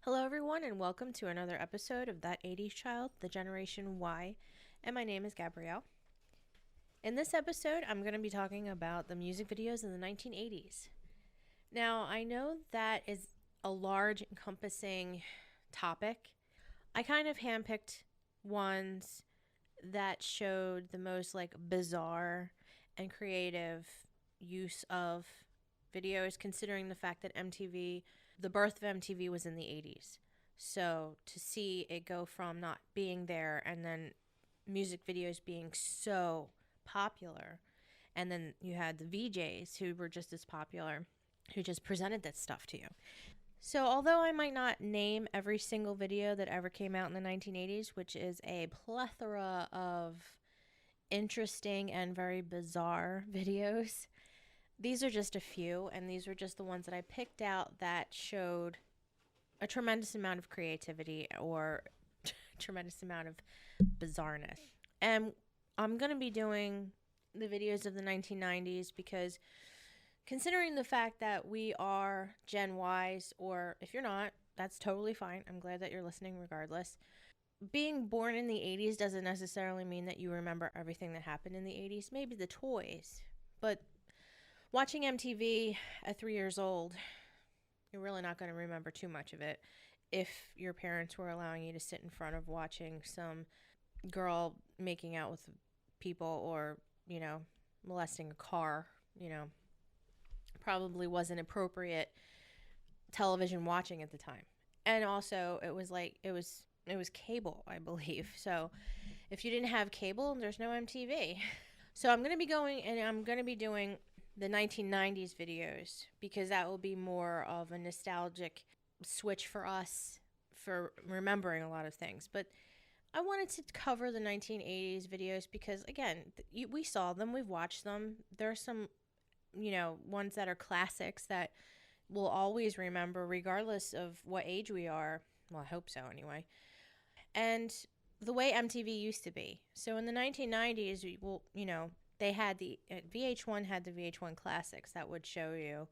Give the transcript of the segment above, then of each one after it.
Hello, everyone, and welcome to another episode of That 80s Child, the Generation Y. And my name is Gabrielle. In this episode, I'm going to be talking about the music videos in the 1980s. Now, I know that is a large, encompassing topic. I kind of handpicked ones that showed the most bizarre and creative use of videos, considering the fact that the birth of MTV was in the 80s. So to see it go from not being there and then music videos being so popular, and then you had the VJs who were just as popular, who just presented that stuff to you. So, although I might not name every single video that ever came out in the 1980s, which is a plethora of interesting and very bizarre videos, these are just a few, and these were just the ones that I picked out that showed a tremendous amount of creativity or tremendous amount of bizarreness. And I'm going to be doing the videos of the 1990s because considering the fact that we are Gen Ys, or if you're not, that's totally fine. I'm glad that you're listening regardless. Being born in the 80s doesn't necessarily mean that you remember everything that happened in the 80s. Maybe the toys. But watching MTV at 3 years old, you're really not going to remember too much of it if your parents were allowing you to sit in front of watching some girl making out with people or, molesting a car, probably wasn't appropriate television watching at the time. And also it was cable, I believe. So if you didn't have cable, there's no MTV. So I'm going to be doing the 1990s videos because that will be more of a nostalgic switch for us for remembering a lot of things. But I wanted to cover the 1980s videos because, again, we saw them, we've watched them. There are some, ones that are classics that we'll always remember regardless of what age we are. Well, I hope so anyway. And the way MTV used to be. So in the 1990s, they had VH1 had the VH1 Classics that would show you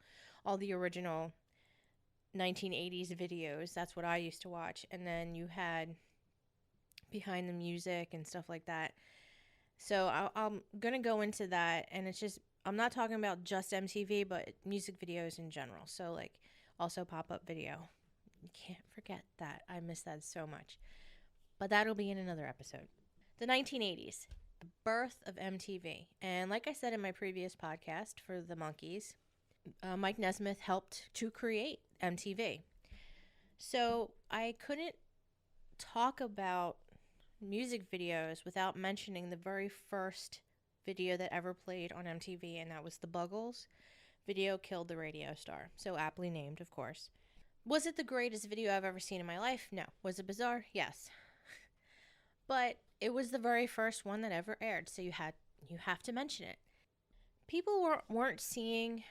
all the original 1980s videos. That's what I used to watch. And then you had Behind the Music and stuff like that. So I'm going to go into that. And it's just, I'm not talking about just MTV, but music videos in general. So, also pop-up video. You can't forget that. I miss that so much. But that'll be in another episode. The 1980s, the birth of MTV. And like I said in my previous podcast for the Monkees, Mike Nesmith helped to create MTV. So I couldn't talk about music videos without mentioning the very first video that ever played on MTV, and that was the Buggles. Video killed the radio star. So aptly named, of course. Was it the greatest video I've ever seen in my life? No. Was it bizarre? Yes. But it was the very first one that ever aired, so you have to mention it. People weren't seeing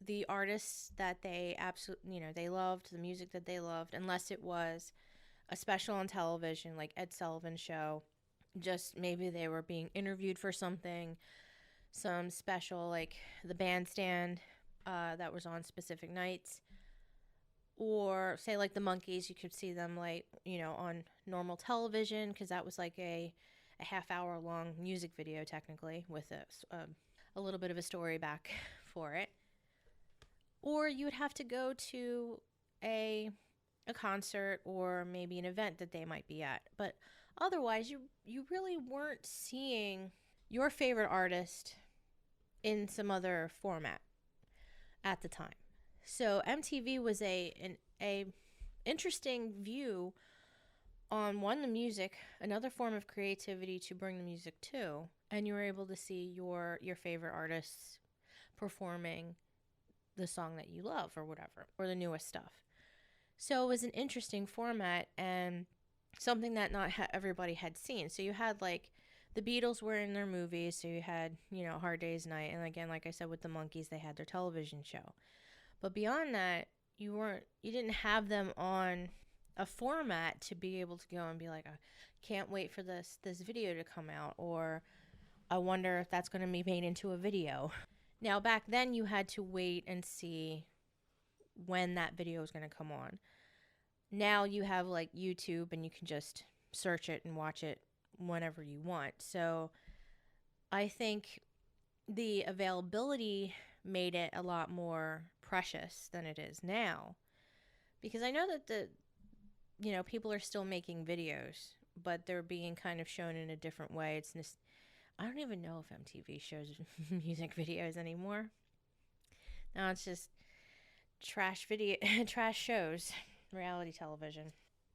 the artists that they absolutely, they loved, the music that they loved, unless it was a special on television like Ed Sullivan Show. Just maybe they were being interviewed for something, some special like the Bandstand that was on specific nights. Or say like the Monkees, you could see them on normal television because that was like a half-hour long music video technically with a little bit of a story back for it. Or you would have to go to a concert or maybe an event that they might be at. But otherwise, you really weren't seeing your favorite artist in some other format at the time. So MTV was a interesting view on one, the music, another form of creativity to bring the music to, and you were able to see your favorite artists performing the song that you love or whatever, or the newest stuff. So it was an interesting format and something that not everybody had seen. So you had the Beatles were in their movies, so you had, Hard Day's Night, and again, like I said with the Monkees, they had their television show. But beyond that, you didn't have them on a format to be able to go and be like, I can't wait for this video to come out, or I wonder if that's going to be made into a video. Now, back then, you had to wait and see when that video was going to come on. Now you have like YouTube and you can just search it and watch it whenever you want. So I think the availability made it a lot more precious than it is now. Because I know that people are still making videos, but they're being kind of shown in a different way. I don't even know if MTV shows music videos anymore. Now it's just trash video, trash shows, reality television.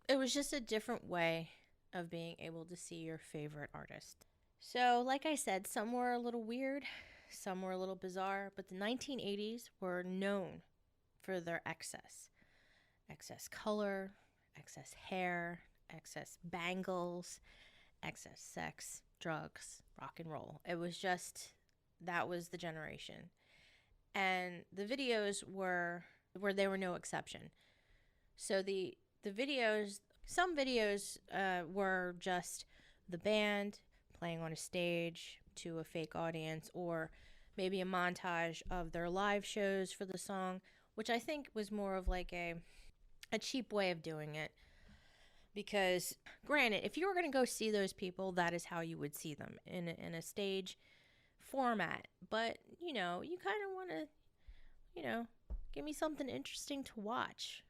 It was just a different way of being able to see your favorite artist. So, like I said, some were a little weird, some were a little bizarre, but the 1980s were known for their excess color, excess hair, excess bangles, excess sex, drugs, rock and roll. It was just, that was the generation. And the videos were where they were no exception. So the videos, some videos were just the band playing on a stage to a fake audience, or maybe a montage of their live shows for the song, which I think was more of like a cheap way of doing it. Because, granted, if you were going to go see those people, that is how you would see them in a stage format. But, you kind of want to, give me something interesting to watch.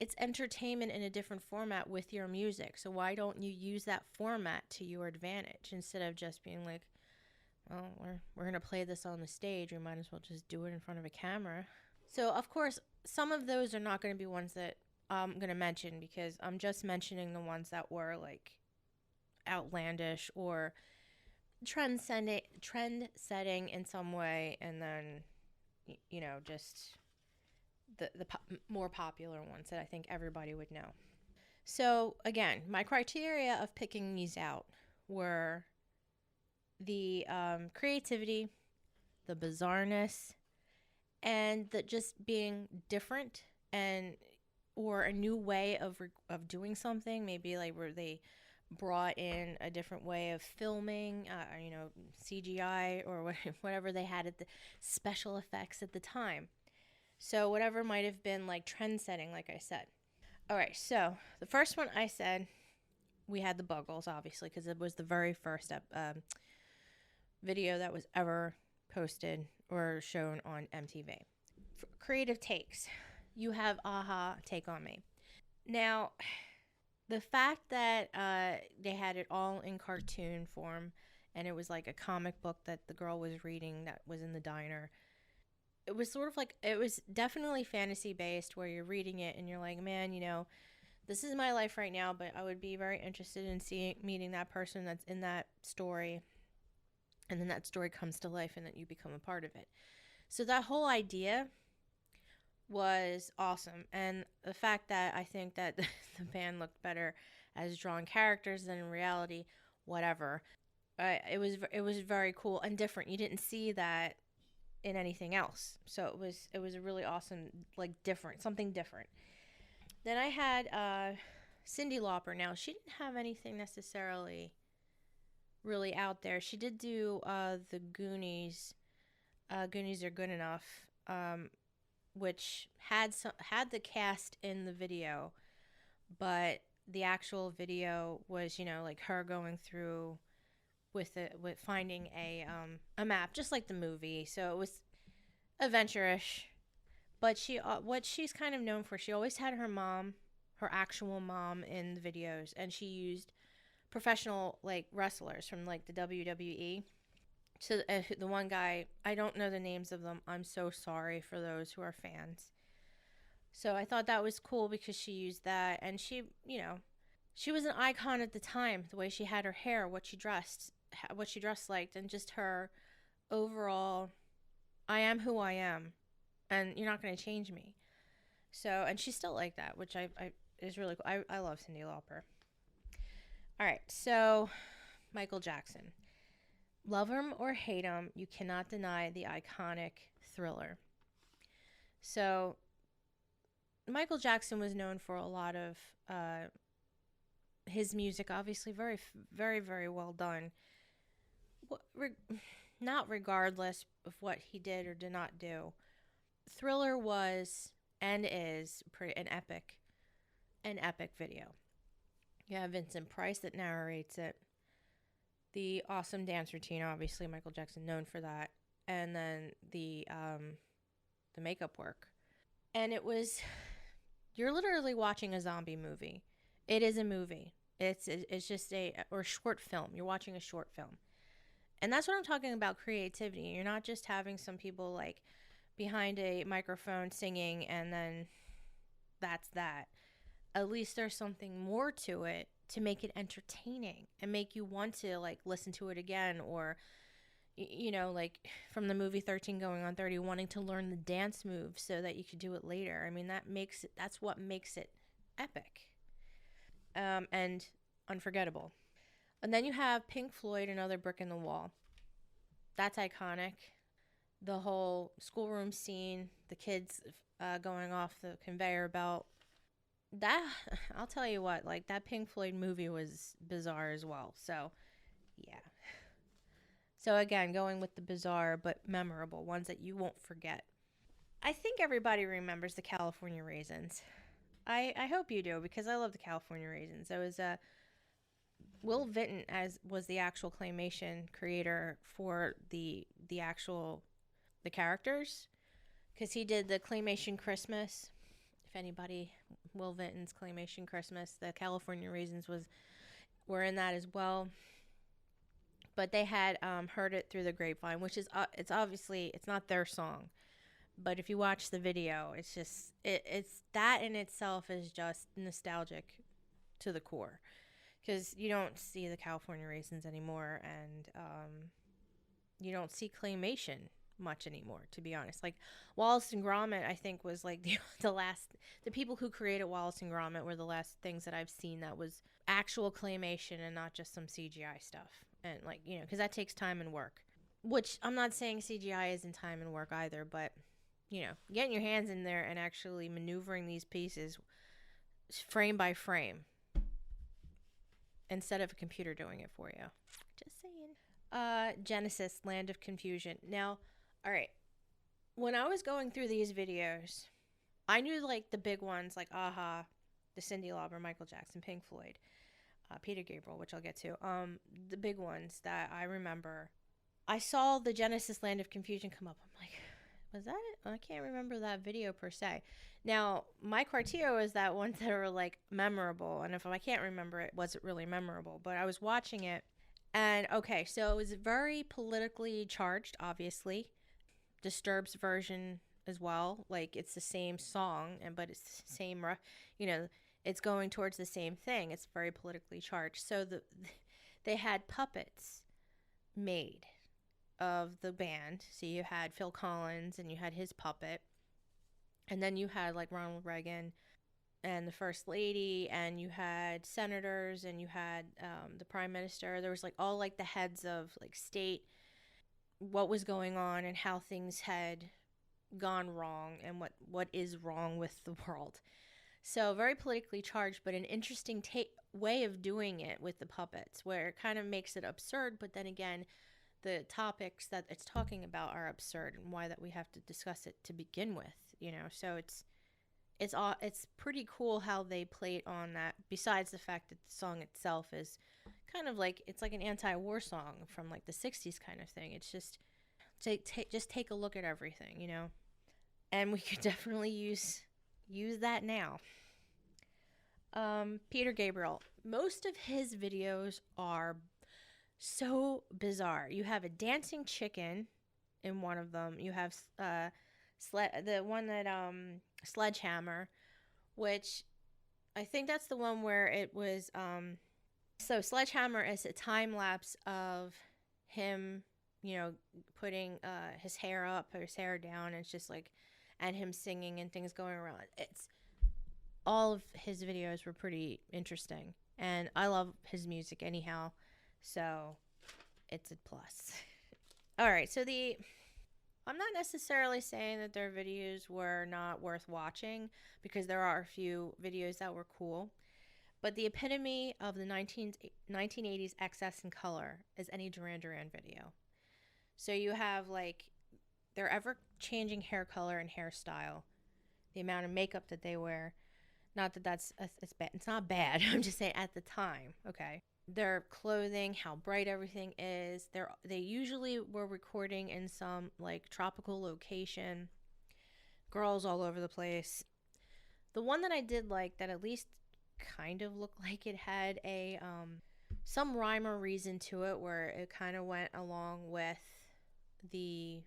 It's entertainment in a different format with your music. So why don't you use that format to your advantage instead of just being like, well, we're going to play this on the stage. We might as well just do it in front of a camera. So, of course, some of those are not going to be ones that I'm going to mention, because I'm just mentioning the ones that were like outlandish or trend setting in some way, and then just the more popular ones that I think everybody would know. So again, my criteria of picking these out were the creativity, the bizarreness, and the just being different, and or a new way of doing something. Maybe like where they brought in a different way of filming, CGI or whatever they had at the special effects at the time. So whatever might have been like trend setting, like I said. All right, so the first one I said, we had the Buggles, obviously, because it was the very first video that was ever posted or shown on MTV. For creative takes, you have a-ha, Take On Me. Now, the fact that they had it all in cartoon form, and it was like a comic book that the girl was reading that was in the diner, it was sort of like, it was definitely fantasy based, where you're reading it and you're like, man, this is my life right now, but I would be very interested in meeting that person that's in that story, and then that story comes to life and that you become a part of it. So that whole idea was awesome. And the fact that I think that the band looked better as drawn characters than in reality, whatever. It was very cool and different. You didn't see that in anything else. So it was a really awesome, like something different. Then I had Cyndi Lauper. Now, she didn't have anything necessarily really out there. She did do the Goonies. Goonies Are Good Enough, which had the cast in the video, but the actual video was, like her going through with finding a map, just like the movie. So it was adventure-ish. But what she's kind of known for, she always had her actual mom in the videos, and she used professional like wrestlers from like the WWE. So the one guy, I don't know the names of them. I'm so sorry for those who are fans. So I thought that was cool because she used that, and she was an icon at the time. The way she had her hair, what she dressed like, and just her overall, I am who I am, and you're not going to change me. So, and she's still like that, which I is really cool. I love Cyndi Lauper. All right, so Michael Jackson. Love him or hate him, you cannot deny the iconic Thriller. So, Michael Jackson was known for a lot of his music, obviously very, very, very well done. Not regardless of what he did or did not do. Thriller was and is an epic video. You have Vincent Price that narrates it. The awesome dance routine, obviously Michael Jackson known for that, and then the makeup work. And you're literally watching a zombie movie. It is a movie. It's just or short film. You're watching a short film. And that's what I'm talking about, creativity. You're not just having some people like behind a microphone singing and then that's that. At least there's something more to it to make it entertaining and make you want to like listen to it again, or like from the movie 13 Going on 30, wanting to learn the dance moves so that you could do it later. I mean, that's what makes it epic, and unforgettable. And then you have Pink Floyd, Another Brick in the Wall. That's iconic. The whole schoolroom scene, the kids going off the conveyor belt. That, I'll tell you what, like that Pink Floyd movie was bizarre as well. So, yeah. So again, going with the bizarre but memorable ones that you won't forget. I think everybody remembers the California Raisins. I hope you do, because I love the California Raisins. It was Will Vinton was the actual claymation creator for the characters, because he did the Claymation Christmas. If anybody, Will Vinton's Claymation Christmas, the California Raisins were in that as well. But they had heard it through the grapevine, which is it's obviously it's not their song, but if you watch the video, it's just it's that in itself is just nostalgic to the core, because you don't see the California Raisins anymore, and you don't see claymation much anymore, to be honest. Like Wallace and Gromit, I think, was like the people who created Wallace and Gromit were the last things that I've seen that was actual claymation and not just some CGI stuff. And like, because that takes time and work, which I'm not saying CGI isn't time and work either, but getting your hands in there and actually maneuvering these pieces frame by frame instead of a computer doing it for you. Just saying. Genesis, Land of Confusion. Now, all right, when I was going through these videos, I knew like the big ones like a-ha, the Cyndi Lauper, Michael Jackson, Pink Floyd, Peter Gabriel, which I'll get to. The big ones that I remember. I saw the Genesis Land of Confusion come up. I'm like, was that it? I can't remember that video per se. Now, my criteria is that ones that are like memorable, and if I can't remember it, was it really memorable? But I was watching it, and okay, so it was very politically charged, obviously. Disturbed's version as well. Like, it's the same song, but it's the same, it's going towards the same thing. It's very politically charged. So they had puppets made of the band. So you had Phil Collins and you had his puppet. And then you had like Ronald Reagan and the First Lady, and you had senators, and you had the Prime Minister. There was like all like the heads of like state, what was going on and how things had gone wrong and what is wrong with the world. So very politically charged, but an interesting way of doing it with the puppets, where it kind of makes it absurd, but then again, the topics that it's talking about are absurd, and why that we have to discuss it to begin with, So it's pretty cool how they played on that. Besides the fact that the song itself is kind of like, it's like an anti-war song from like the 60s kind of thing. It's just just take a look at everything, And we could definitely use that now. Peter Gabriel. Most of his videos are so bizarre. You have a dancing chicken in one of them. You have the one that Sledgehammer, which I think that's the one where it was so Sledgehammer is a time lapse of him, putting his hair up or his hair down. It's just like, and him singing and things going around. All of his videos were pretty interesting, and I love his music anyhow, so it's a plus. All right, so I'm not necessarily saying that their videos were not worth watching, because there are a few videos that were cool, but the epitome of the 1980s excess in color is any Duran Duran video. So you have like their ever changing hair color and hairstyle. the amount of makeup that they wear. Not that it's bad. It's not bad. I'm just saying at the time, okay? Their clothing, how bright everything is. They usually were recording in some like tropical location. Girls all over the place. The one that I did like that at least kind of looked like it had a some rhyme or reason to it, where it kind of went along with the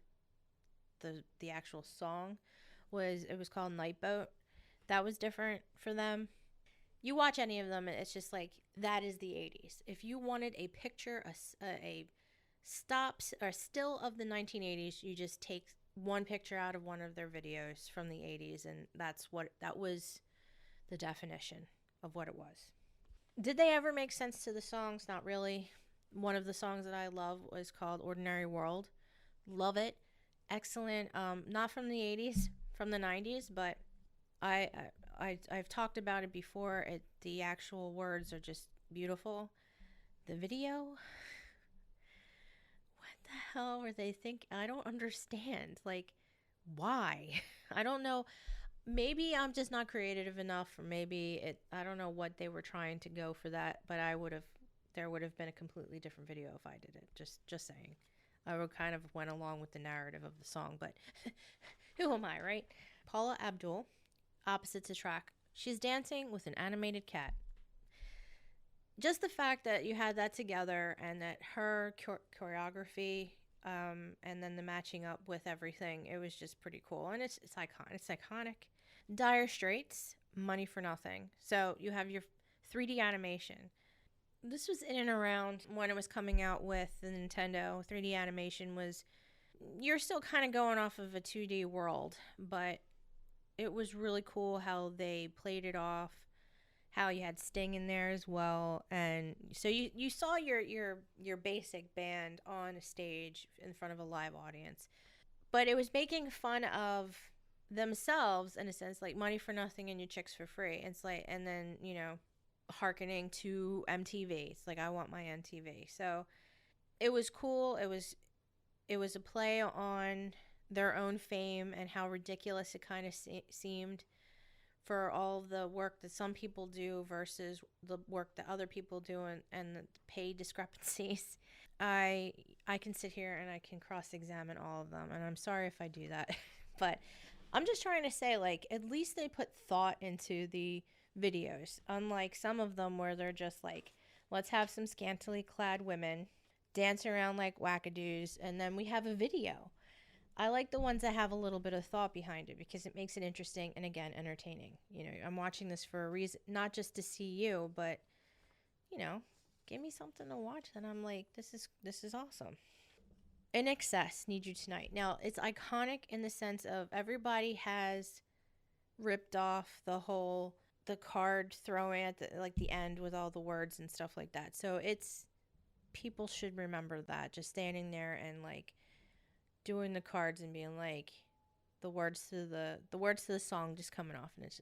the actual song, was it was called Night Boat. That was different for them. You watch any of them, and it's just like that is the 80s. If you wanted a picture, a stops or still of the 1980s, you just take one picture out of one of their videos from the 80s, and that was the definition of what it was. Did they ever make sense to the songs? Not really. One of the songs that I love was called Ordinary World. Love it. Excellent. Not from the 80s, from the 90s, but I've talked about it before. The actual words are just beautiful. The video, what the hell were they thinking? I don't understand. Like, why? I don't know. Maybe I'm just not creative enough, or maybe I don't know what they were trying to go for that, but there would have been a completely different video if I did it. Just saying. I would kind of went along with the narrative of the song, but who am I, right? Paula Abdul, Opposites Attract. She's dancing with an animated cat. Just the fact that you had that together, and that her choreography, and then the matching up with everything, it was just pretty cool. And it's iconic. It's iconic. Dire Straits, Money for Nothing. So you have your 3D animation. This was in and around when it was coming out with the Nintendo. 3D animation was, you're still kind of going off of a 2D world, but it was really cool how they played it off, how you had Sting in there as well. And so you saw your basic band on a stage in front of a live audience, but it was making fun of themselves in a sense, like Money for Nothing and Your Chicks for Free. It's like, and then, hearkening to MTV. It's like, I want my MTV. So it was cool. It was a play on their own fame and how ridiculous it kind of seemed for all the work that some people do versus the work that other people do, and the pay discrepancies. I can sit here and I can cross-examine all of them, and I'm sorry if I do that. But I'm just trying to say, like, at least they put thought into the videos, unlike some of them where they're just like, let's have some scantily clad women dance around like wackadoos, and then we have a video. I like the ones that have a little bit of thought behind it, because it makes it interesting and, again, entertaining. I'm watching this for a reason, not just to see you, but, give me something to watch that I'm like, this is awesome. INXS, Need You Tonight. Now, it's iconic in the sense of everybody has ripped off the card throwing at the end with all the words and stuff like that. So people should remember that, just standing there and like doing the cards and being like the words to the song just coming off, and it's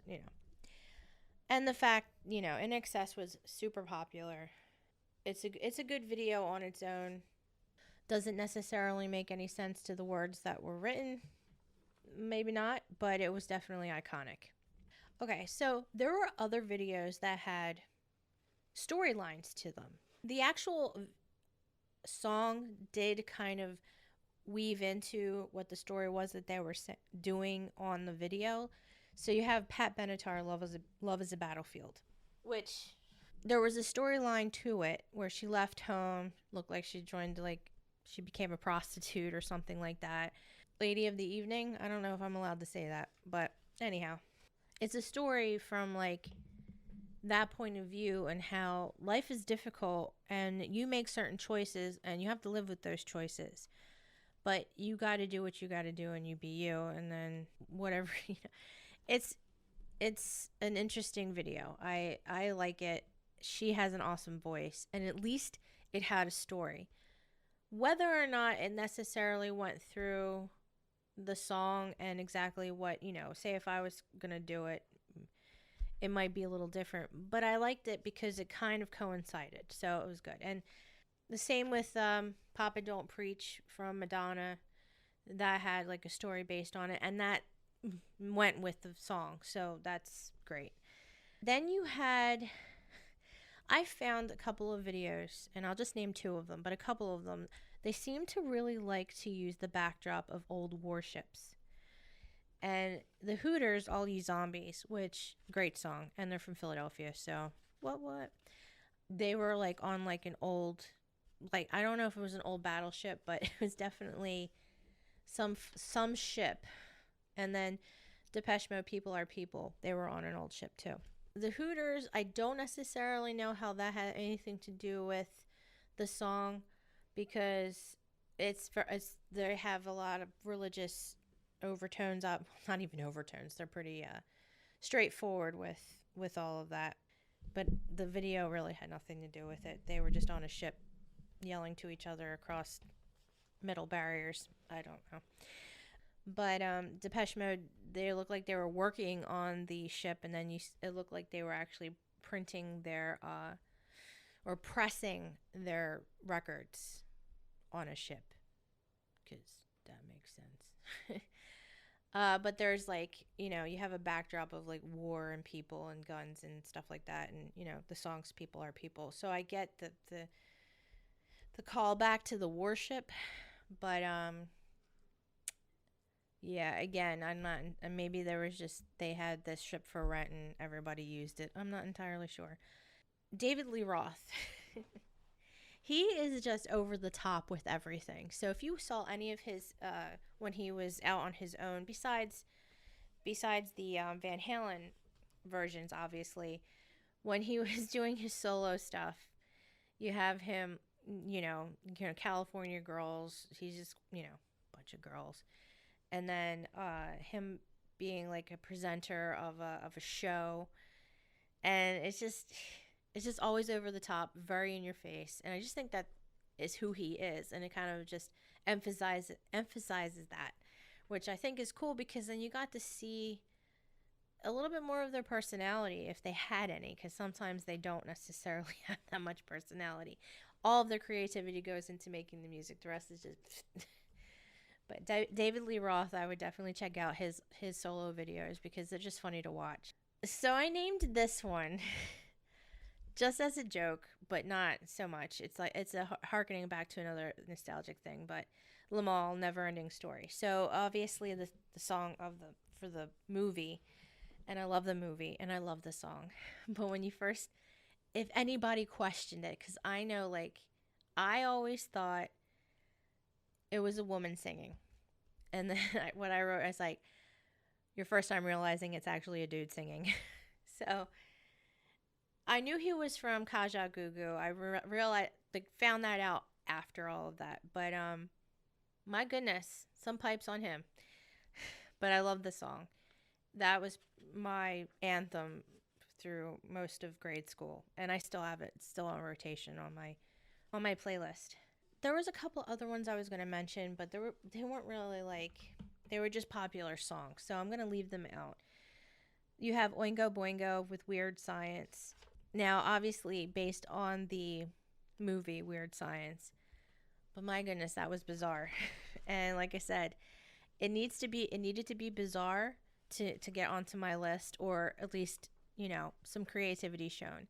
and the fact INXS was super popular. It's a good video on its own. Doesn't necessarily make any sense to the words that were written, maybe not, but it was definitely iconic. Okay, so there were other videos that had storylines to them. The actual song did kind of weave into what the story was that they were doing on the video. So you have Pat Benatar, Love is a Battlefield, which there was a storyline to it where she left home, looked like she she became a prostitute or something like that. Lady of the Evening. I don't know if I'm allowed to say that, but anyhow, it's a story from like that point of view, and how life is difficult and you make certain choices and you have to live with those choices. But you got to do what you got to do, and you be you, and then whatever, It's an interesting video. I like it. She has an awesome voice, and at least it had a story. Whether or not it necessarily went through the song and exactly what, say if I was going to do it, it might be a little different. But I liked it because it kind of coincided, so it was good. And the same with Papa Don't Preach from Madonna. That had like a story based on it, and that went with the song. So that's great. Then you had, I found a couple of videos, and I'll just name two of them, but a couple of them, they seem to really like to use the backdrop of old warships. And the Hooters, All You Zombies, which, great song, and they're from Philadelphia, so what? They were like on like an old, like, I don't know if it was an old battleship, but it was definitely some ship. And then Depeche Mode, People Are People, they were on an old ship too. The Hooters, I don't necessarily know how that had anything to do with the song, because they have a lot of religious overtones up, not even overtones. They're pretty straightforward with all of that. But the video really had nothing to do with it. They were just on a ship yelling to each other across metal barriers. I don't know. But Depeche Mode, they looked like they were working on the ship, and then it looked like they were actually printing their or pressing their records on a ship, because that makes sense. But there's like, you have a backdrop of like war and people and guns and stuff like that, and the songs "People Are People." So I get the call back to the warship, but yeah, again, I'm not. And maybe there was just they had this ship for rent and everybody used it. I'm not entirely sure. David Lee Roth. He is just over the top with everything. So if you saw any of his when he was out on his own, besides the Van Halen versions, obviously, when he was doing his solo stuff, you have him, California Girls. He's just, bunch of girls, and then him being like a presenter of a show, and it's just always over the top, very in your face, and I just think that is who he is, and it kind of just emphasizes that, which I think is cool, because then you got to see a little bit more of their personality, if they had any, because sometimes they don't necessarily have that much personality. All of their creativity goes into making the music. The rest is just but David Lee Roth, I would definitely check out his solo videos, because they're just funny to watch. So I named this one just as a joke, but not so much. It's a harkening back to another nostalgic thing, but Limahl, Never Ending Story. So obviously the song for the movie, and I love the movie and I love the song. But when you first, if anybody questioned it, because I know, like, I always thought it was a woman singing, and then what I wrote, I was like, your first time realizing it's actually a dude singing. So I knew he was from Kajagoogoo. I realized, like, found that out after all of that. But my goodness, some pipes on him. But I love the song. That was my anthem through most of grade school, and I still have it. It's still on rotation on my playlist. There was a couple other ones I was going to mention, but they weren't really like, they were just popular songs, so I'm going to leave them out. You have Oingo Boingo with Weird Science. Now, obviously, based on the movie Weird Science, but my goodness, that was bizarre. And like I said, it needed to be bizarre to get onto my list, or at least, some creativity shown.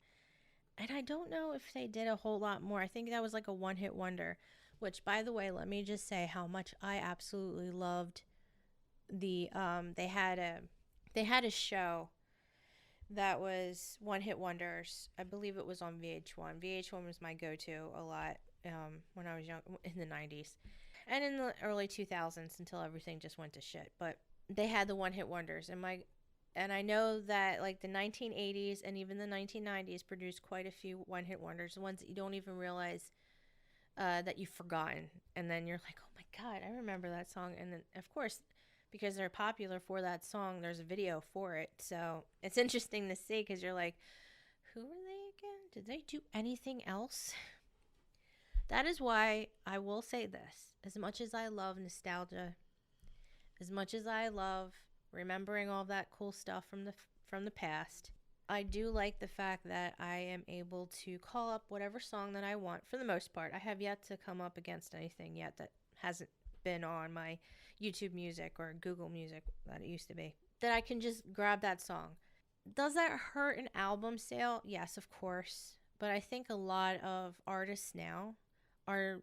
And I don't know if they did a whole lot more. I think that was like a one-hit wonder, which, by the way, let me just say how much I absolutely loved the they had a show that was one-hit wonders. I believe it was on VH1. VH1 was my go-to a lot when I was young, in the 90s. And in the early 2000s, until everything just went to shit. But they had the one-hit wonders, and I know that, like, the 1980s and even the 1990s produced quite a few one-hit wonders, ones that you don't even realize that you've forgotten. And then you're like, oh my God, I remember that song. And then, of course, because they're popular for that song, there's a video for it. So it's interesting to see, because you're like, who are they again? Did they do anything else? That is why I will say this. As much as I love nostalgia, as much as I love remembering all that cool stuff from the past, I do like the fact that I am able to call up whatever song that I want, for the most part. I have yet to come up against anything yet that hasn't been on my YouTube Music or Google Music that it used to be, that I can just grab that song. Does that hurt an album sale? Yes, of course. But I think a lot of artists now are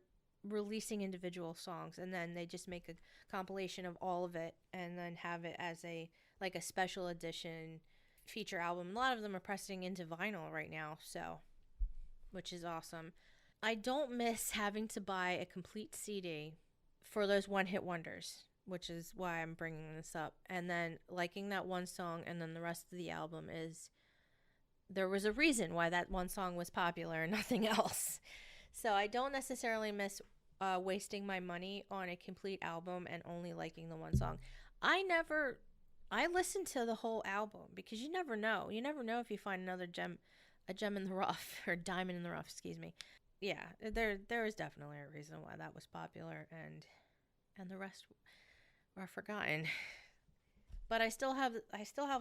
releasing individual songs, and then they just make a compilation of all of it and then have it as a like a special edition feature album. A lot of them are pressing into vinyl right now, so which is awesome. I don't miss having to buy a complete CD for those one hit wonders, which is why I'm bringing this up. And then liking that one song, and then the rest of the album is there was a reason why that one song was popular and nothing else. So I don't necessarily miss wasting my money on a complete album and only liking the one song. I listen to the whole album because you never know. You never know if you find another gem, a gem in the rough, or diamond in the rough. Excuse me. Yeah, there is definitely a reason why that was popular, and the rest are forgotten. But I still have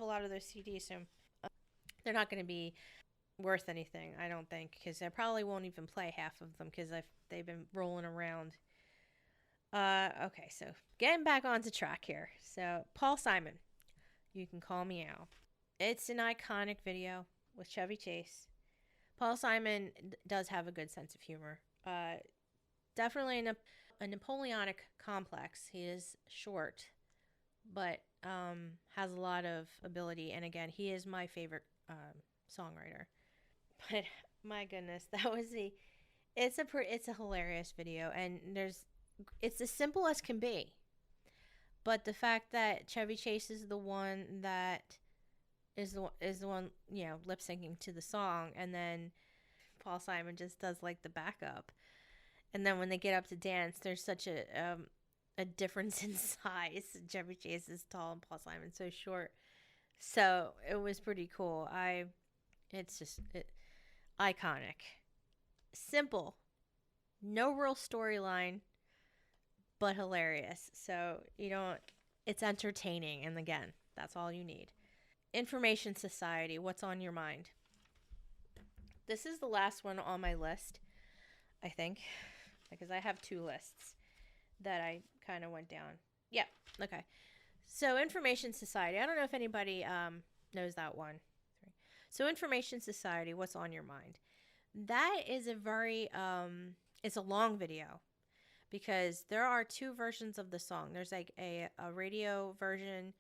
a lot of those CDs, so they're not going to be worth anything, I don't think, because I probably won't even play half of them because they've been rolling around. Okay, so getting back onto track here. So Paul Simon, You Can Call Me Al. It's an iconic video with Chevy Chase. Paul Simon does have a good sense of humor. Definitely a Napoleonic complex. He is short, but has a lot of ability. And again, he is my favorite songwriter. But my goodness, that was it's a hilarious video, and it's as simple as can be. But the fact that Chevy Chase is the one that is the one lip syncing to the song, and then Paul Simon just does like the backup, and then when they get up to dance, there's such a difference in size. Chevy Chase is tall and Paul Simon's so short, so it was pretty cool. It's just iconic, simple, no real storyline, but hilarious. So it's entertaining, and again, that's all you need. Information Society, what's on your mind? This is the last one on my list, I think, because I have two lists that I kind of went down. Yeah, okay. So Information Society, I don't know if anybody knows that one. So Information Society, what's on your mind? That is it's a long video because there are two versions of the song. There's like a radio version,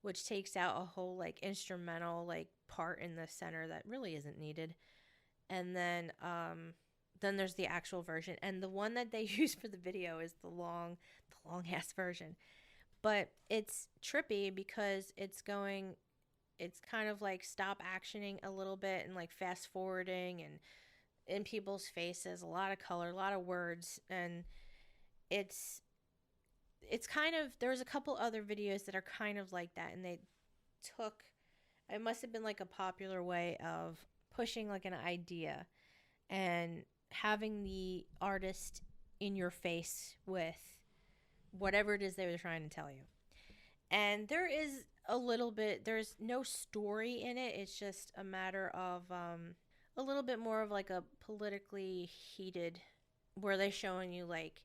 which takes out a whole like instrumental like part in the center that really isn't needed. And then there's the actual version. And the one that they use for the video is the long ass version. But it's trippy because it's kind of like stop actioning a little bit and like fast forwarding and in people's faces, a lot of color, a lot of words, and it's kind of, there's a couple other videos that are kind of like that, and it must have been like a popular way of pushing like an idea and having the artist in your face with whatever it is they were trying to tell you. And there's no story in it. It's just a matter of a little bit more of like a politically heated, where they're showing you like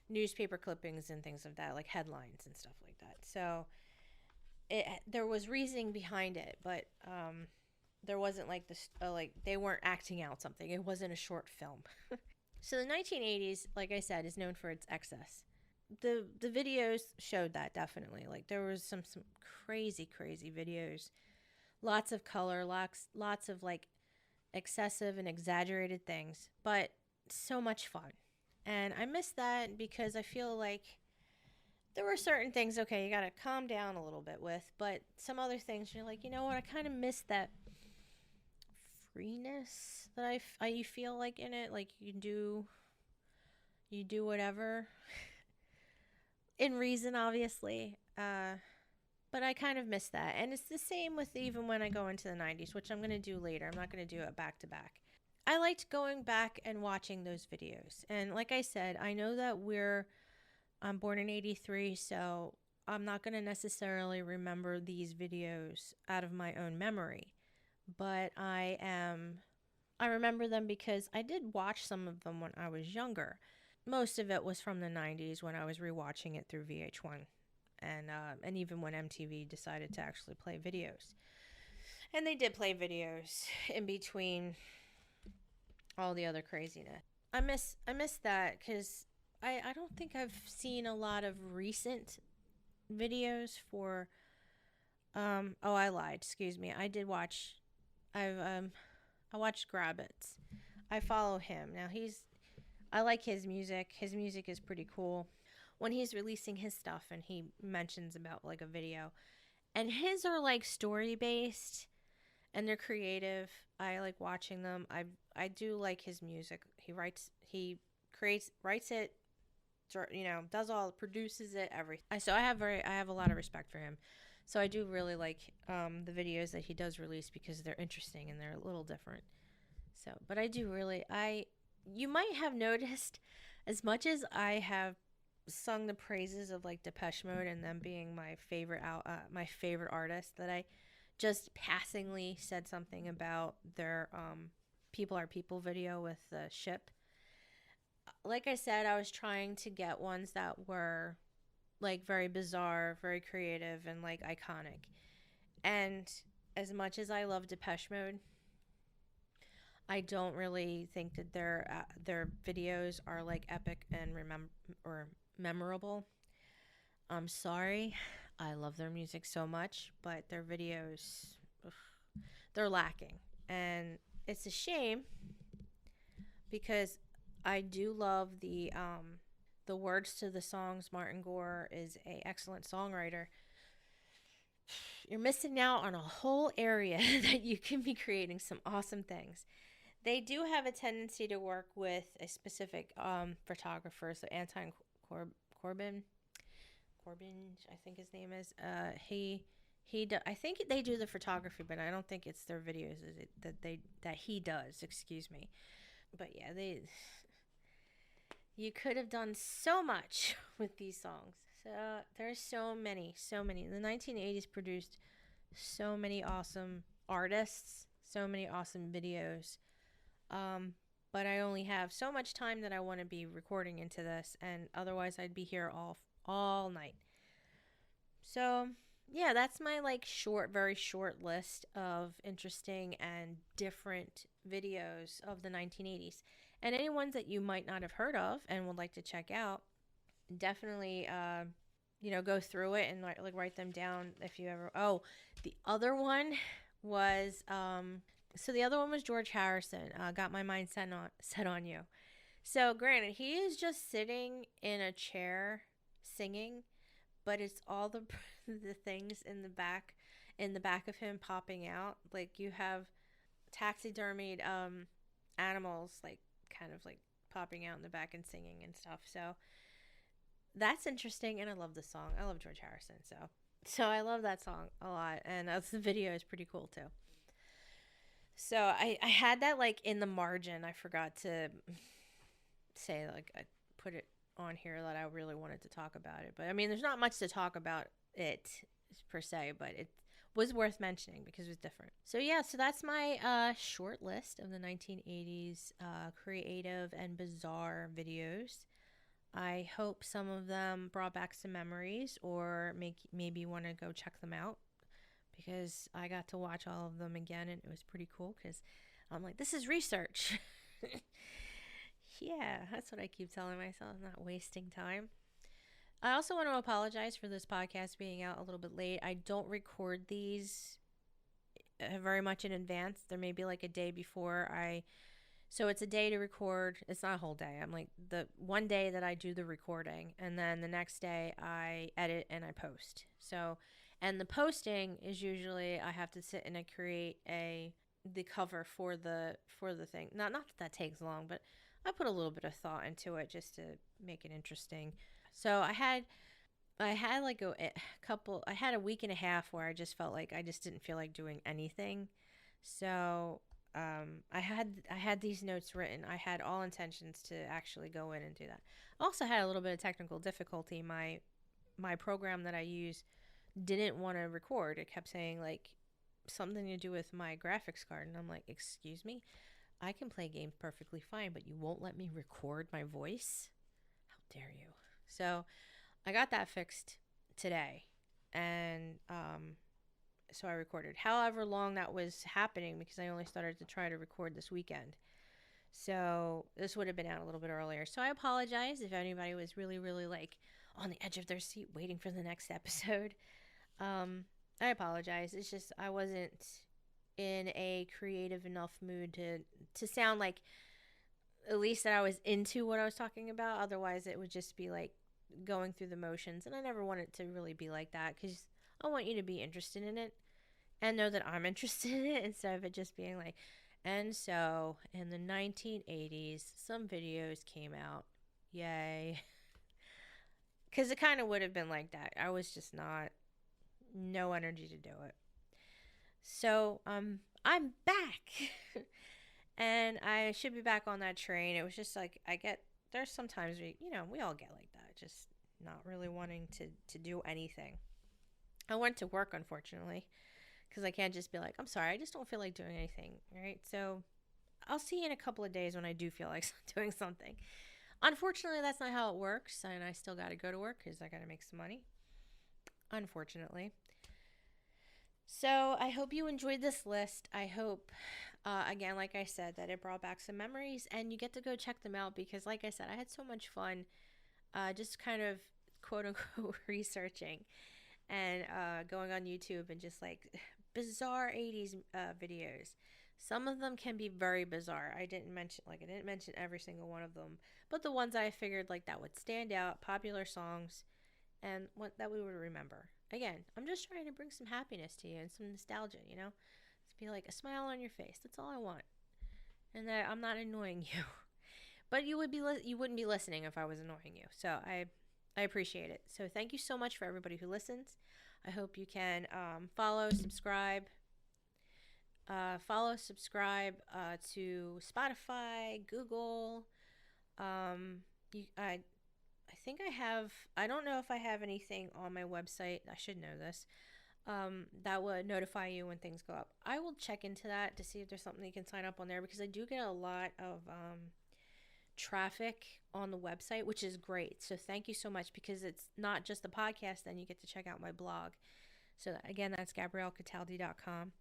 newspaper clippings and things of that, like headlines and stuff like that. So there was reasoning behind it, but there wasn't like this like they weren't acting out something. It wasn't a short film. So the 1980s, like I said, is known for its excess. The videos showed that, definitely. Like there was some crazy videos, lots of color, lots of like excessive and exaggerated things, but so much fun. And I miss that because I feel like there were certain things, okay, you gotta calm down a little bit with, but some other things you're like, you know what, I kind of miss that freeness that you feel like in it. Like you do whatever in reason, obviously, but I kind of miss that. And it's the same with even when I go into the 90s, which I'm going to do later. I'm not going to do it back to back. I liked going back and watching those videos. And like I said, I know that I'm born in 83, so I'm not going to necessarily remember these videos out of my own memory. But I remember them because I did watch some of them when I was younger. most of it was from the 90s when I was rewatching it through VH1, and even when MTV decided to actually play videos. And they did play videos in between all the other craziness. I miss that cuz I don't think I've seen a lot of recent videos for oh, I lied. Excuse me. I've I watched Grabbits. I follow him. Now I like his music. His music is pretty cool. When he's releasing his stuff and he mentions about like a video, and his are like story based and they're creative. I like watching them. I do like his music. He creates, writes it, does all, produces it, everything. So I have a lot of respect for him. So I do really like the videos that he does release because they're interesting and they're a little different. So, but I do really, you might have noticed, as much as I have sung the praises of like Depeche Mode and them being my favorite artist, that I just passingly said something about their "People Are People" video with the ship. Like I said, I was trying to get ones that were like very bizarre, very creative, and like iconic. And as much as I love Depeche Mode, I don't really think that their videos are like epic and memorable. I'm sorry. I love their music so much, but their videos, ugh, they're lacking. And it's a shame because I do love the words to the songs. Martin Gore is a excellent songwriter. You're missing out on a whole area that you can be creating some awesome things. They do have a tendency to work with a specific photographer. So Corbin, I think his name is. I think they do the photography, but I don't think it's their videos that he does. Excuse me. But yeah, you could have done so much with these songs. So there's so many. The 1980s produced so many awesome artists, so many awesome videos. But I only have so much time that I want to be recording into this, and otherwise I'd be here all night. So yeah, that's my like very short list of interesting and different videos of the 1980s. And any ones that you might not have heard of and would like to check out, definitely go through it and like write them down if you ever. Oh, the other one was the other one was George Harrison. Got my mind set on you. So granted, he is just sitting in a chair singing, but it's all the the things in the back of him popping out. Like you have taxidermied animals like kind of like popping out in the back and singing and stuff. So that's interesting, and I love the song. I love George Harrison, so I love that song a lot, and the video is pretty cool too. So I had that like in the margin. I forgot to say like I put it on here that I really wanted to talk about it. But I mean, there's not much to talk about it per se, but it was worth mentioning because it was different. So yeah, so that's my short list of the 1980s creative and bizarre videos. I hope some of them brought back some memories or maybe want to go check them out because I got to watch all of them again and it was pretty cool because I'm like, this is research. Yeah, that's what I keep telling myself, not wasting time. I also want to apologize for this podcast being out a little bit late. I don't record these very much in advance. There may be like a day before so it's a day to record. It's not a whole day. I'm like the one day that I do the recording and then the next day I edit and I post. So, and the posting is usually I have to sit and I create the cover for the thing. Not that takes long, but I put a little bit of thought into it just to make it interesting. So I had like I had a week and a half where I just felt like I just didn't feel like doing anything. So I had these notes written. I had all intentions to actually go in and do that. Also had a little bit of technical difficulty. My program that I use didn't want to record. It kept saying like something to do with my graphics card, and I'm like, excuse me, I can play games perfectly fine, but you won't let me record my voice. Dare you. So I got that fixed today. And so I recorded. However long that was happening, because I only started to try to record this weekend. So this would have been out a little bit earlier. So I apologize if anybody was really, really like on the edge of their seat waiting for the next episode. I apologize. It's just I wasn't in a creative enough mood to sound like at least that I was into what I was talking about. Otherwise, it would just be like going through the motions, and I never want it to really be like that, because I want you to be interested in it and know that I'm interested in it, instead of it just being like, and so in the 1980s, some videos came out. Yay. Because it kind of would have been like that. I was just not, no energy to do it. So, I'm back. And I should be back on that train. It was just like, there's sometimes we all get like that. Just not really wanting to do anything. I went to work, unfortunately, because I can't just be like, I'm sorry, I just don't feel like doing anything, right? So I'll see you in a couple of days when I do feel like doing something. Unfortunately, that's not how it works, and I still got to go to work because I got to make some money, unfortunately. So I hope you enjoyed this list. I hope, again, like I said, that it brought back some memories, and you get to go check them out, because, like I said, I had so much fun just kind of quote unquote researching and going on YouTube and just like bizarre 80s videos. Some of them can be very bizarre. I didn't mention every single one of them, but the ones I figured like that would stand out, popular songs, and what that we would remember. Again, I'm just trying to bring some happiness to you and some nostalgia, To be like a smile on your face. That's all I want. And that I'm not annoying you. But you wouldn't be listening if I was annoying you. So I appreciate it. So thank you so much for everybody who listens. I hope you can follow, subscribe, to Spotify, Google. I think I have. I don't know if I have anything on my website. I should know this. That would notify you when things go up. I will check into that to see if there's something you can sign up on there, because I do get a lot of traffic on the website, which is great. So thank you so much, because it's not just the podcast, then you get to check out my blog. So again, that's GabrielleCataldi.com.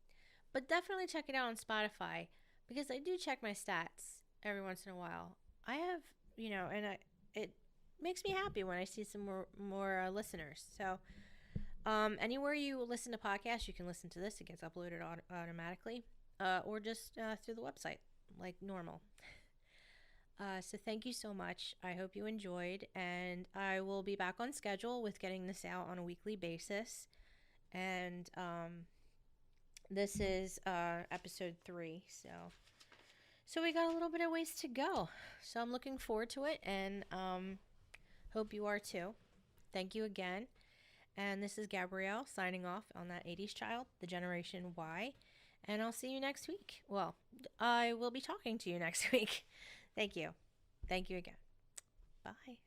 But definitely check it out on Spotify, because I do check my stats every once in a while. I have, it makes me happy when I see some more listeners. So anywhere you listen to podcasts, you can listen to this. It gets uploaded automatically, or just through the website like normal. So thank you so much. I hope you enjoyed, and I will be back on schedule with getting this out on a weekly basis. And this is episode 3, so we got a little bit of ways to go. So I'm looking forward to it, and hope you are too. Thank you again. And this is Gabrielle signing off on that 80s child, the Generation Y. And I'll see you next week. Well, I will be talking to you next week. Thank you. Thank you again. Bye.